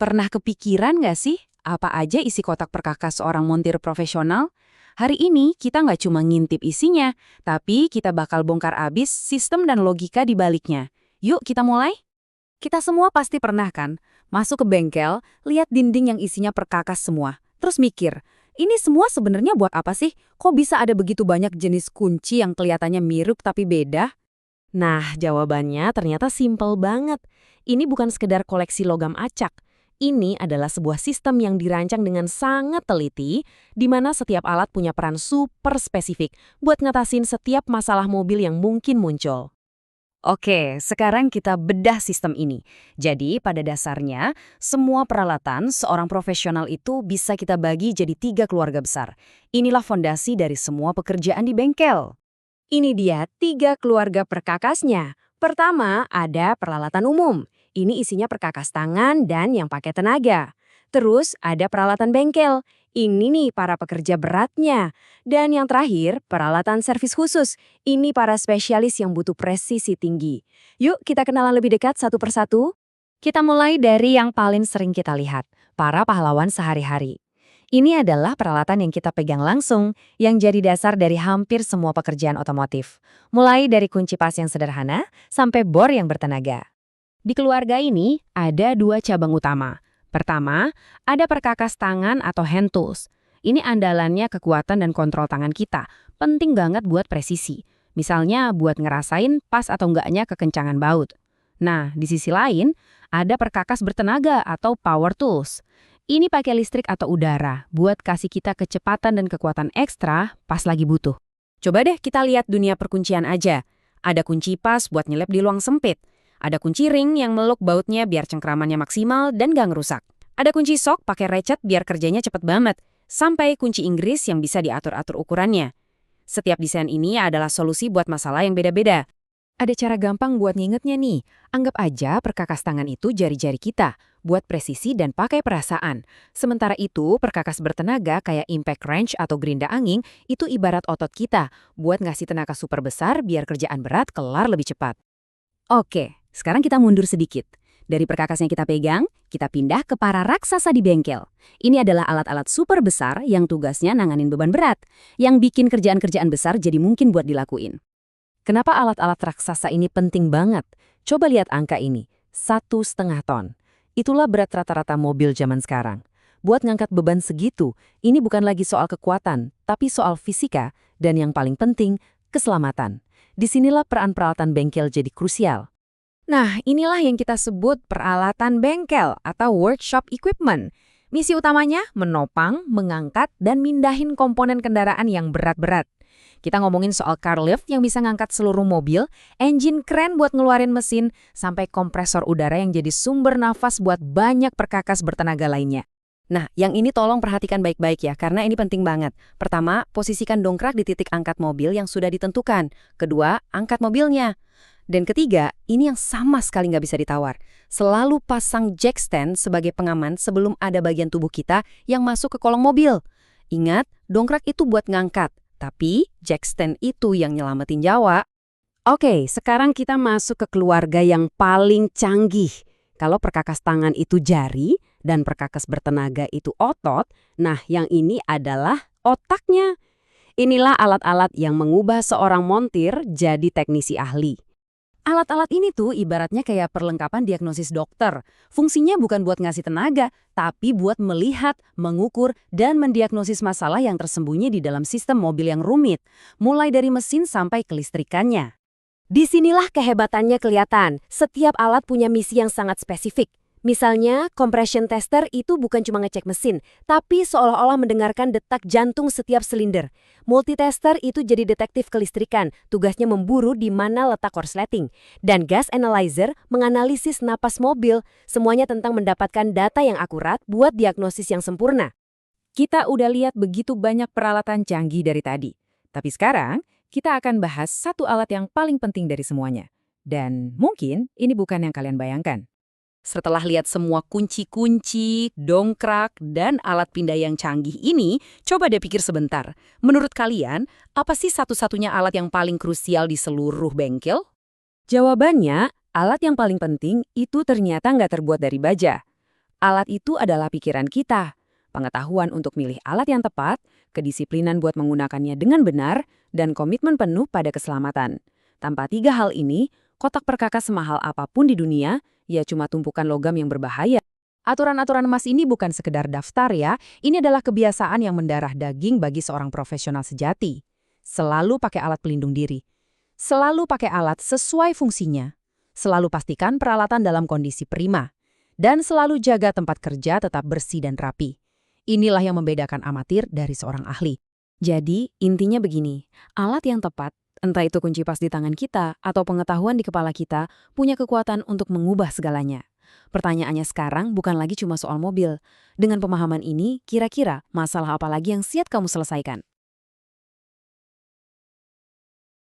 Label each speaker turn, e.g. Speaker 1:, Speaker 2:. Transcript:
Speaker 1: Pernah kepikiran nggak sih apa aja isi kotak perkakas seorang montir profesional? Hari ini kita nggak cuma ngintip isinya, tapi kita bakal bongkar abis sistem dan logika di baliknya. Yuk kita mulai? Kita semua pasti pernah kan, masuk ke bengkel, lihat dinding yang isinya perkakas semua. Terus mikir, ini semua sebenarnya buat apa sih? Kok bisa ada begitu banyak jenis kunci yang kelihatannya mirip tapi beda?
Speaker 2: Nah, jawabannya ternyata simpel banget. Ini bukan sekedar koleksi logam acak. Ini adalah sebuah sistem yang dirancang dengan sangat teliti, di mana setiap alat punya peran super spesifik buat ngatasin setiap masalah mobil yang mungkin muncul.
Speaker 1: Oke, sekarang kita bedah sistem ini. Jadi, pada dasarnya, semua peralatan seorang profesional itu bisa kita bagi jadi 3 keluarga besar. Inilah fondasi dari semua pekerjaan di bengkel.
Speaker 3: Ini dia 3 keluarga perkakasnya. Pertama, ada peralatan umum. Ini isinya perkakas tangan dan yang pakai tenaga. Terus ada peralatan bengkel. Ini nih para pekerja beratnya. Dan yang terakhir, peralatan servis khusus. Ini para spesialis yang butuh presisi tinggi. Yuk kita kenalan lebih dekat satu persatu. Kita mulai dari yang paling sering kita lihat, para pahlawan sehari-hari. Ini adalah peralatan yang kita pegang langsung, yang jadi dasar dari hampir semua pekerjaan otomotif. Mulai dari kunci pas yang sederhana, sampai bor yang bertenaga. Di keluarga ini, ada 2 cabang utama. Pertama, ada perkakas tangan atau hand tools. Ini andalannya kekuatan dan kontrol tangan kita. Penting banget buat presisi. Misalnya buat ngerasain pas atau enggaknya kekencangan baut. Nah, di sisi lain, ada perkakas bertenaga atau power tools. Ini pakai listrik atau udara buat kasih kita kecepatan dan kekuatan ekstra pas lagi butuh. Coba deh kita lihat dunia perkuncian aja. Ada kunci pas buat nyelip di ruang sempit. Ada kunci ring yang meluk bautnya biar cengkramannya maksimal dan gak ngerusak. Ada kunci sok pakai recet biar kerjanya cepet banget. Sampai kunci Inggris yang bisa diatur-atur ukurannya. Setiap desain ini adalah solusi buat masalah yang beda-beda. Ada cara gampang buat ngingetnya nih. Anggap aja perkakas tangan itu jari-jari kita, buat presisi dan pakai perasaan. Sementara itu, perkakas bertenaga kayak impact wrench atau gerinda angin itu ibarat otot kita, buat ngasih tenaga super besar biar kerjaan berat kelar lebih cepat. Oke, sekarang kita mundur sedikit. Dari perkakas yang kita pegang, kita pindah ke para raksasa di bengkel. Ini adalah alat-alat super besar yang tugasnya nanganin beban berat, yang bikin kerjaan-kerjaan besar jadi mungkin buat dilakuin. Kenapa alat-alat raksasa ini penting banget? Coba lihat angka ini, 1,5 ton. Itulah berat rata-rata mobil zaman sekarang. Buat ngangkat beban segitu, ini bukan lagi soal kekuatan, tapi soal fisika, dan yang paling penting, keselamatan. Disinilah peran peralatan bengkel jadi krusial. Nah, inilah yang kita sebut peralatan bengkel atau workshop equipment. Misi utamanya menopang, mengangkat, dan mindahin komponen kendaraan yang berat-berat. Kita ngomongin soal car lift yang bisa ngangkat seluruh mobil, engine keren buat ngeluarin mesin, sampai kompresor udara yang jadi sumber nafas buat banyak perkakas bertenaga lainnya. Nah, yang ini tolong perhatikan baik-baik ya, karena ini penting banget. Pertama, posisikan dongkrak di titik angkat mobil yang sudah ditentukan. Kedua, angkat mobilnya. Dan ketiga, ini yang sama sekali nggak bisa ditawar. Selalu pasang jack stand sebagai pengaman sebelum ada bagian tubuh kita yang masuk ke kolong mobil. Ingat, dongkrak itu buat ngangkat. Tapi, jack stand itu yang nyelamatin nyawa. Oke, sekarang kita masuk ke keluarga yang paling canggih. Kalau perkakas tangan itu jari dan perkakas bertenaga itu otot, nah yang ini adalah otaknya. Inilah alat-alat yang mengubah seorang montir jadi teknisi ahli. Alat-alat ini tuh ibaratnya kayak perlengkapan diagnosis dokter. Fungsinya bukan buat ngasih tenaga, tapi buat melihat, mengukur, dan mendiagnosis masalah yang tersembunyi di dalam sistem mobil yang rumit, mulai dari mesin sampai kelistrikannya. Disinilah kehebatannya kelihatan. Setiap alat punya misi yang sangat spesifik. Misalnya, compression tester itu bukan cuma ngecek mesin, tapi seolah-olah mendengarkan detak jantung setiap silinder. Multitester itu jadi detektif kelistrikan, tugasnya memburu di mana letak korsleting. Dan gas analyzer menganalisis napas mobil, semuanya tentang mendapatkan data yang akurat buat diagnosis yang sempurna. Kita udah lihat begitu banyak peralatan canggih dari tadi. Tapi sekarang, kita akan bahas satu alat yang paling penting dari semuanya. Dan mungkin ini bukan yang kalian bayangkan. Setelah lihat semua kunci-kunci, dongkrak, dan alat pindah yang canggih ini, coba deh pikir sebentar. Menurut kalian, apa sih satu-satunya alat yang paling krusial di seluruh bengkel? Jawabannya, alat yang paling penting itu ternyata nggak terbuat dari baja.
Speaker 1: Alat itu adalah pikiran kita, pengetahuan untuk milih alat yang tepat, kedisiplinan buat menggunakannya dengan benar, dan komitmen penuh pada keselamatan. Tanpa 3 hal ini, kotak perkakas semahal apapun di dunia, ya cuma tumpukan logam yang berbahaya.
Speaker 4: Aturan-aturan emas ini bukan sekedar daftar ya, ini adalah kebiasaan yang mendarah daging bagi seorang profesional sejati. Selalu pakai alat pelindung diri. Selalu pakai alat sesuai fungsinya. Selalu pastikan peralatan dalam kondisi prima. Dan selalu jaga tempat kerja tetap bersih dan rapi. Inilah yang membedakan amatir dari seorang ahli.
Speaker 1: Jadi, intinya begini, alat yang tepat, entah itu kunci pas di tangan kita atau pengetahuan di kepala kita, punya kekuatan untuk mengubah segalanya. Pertanyaannya sekarang bukan lagi cuma soal mobil. Dengan pemahaman ini, kira-kira masalah apa lagi yang siap kamu selesaikan?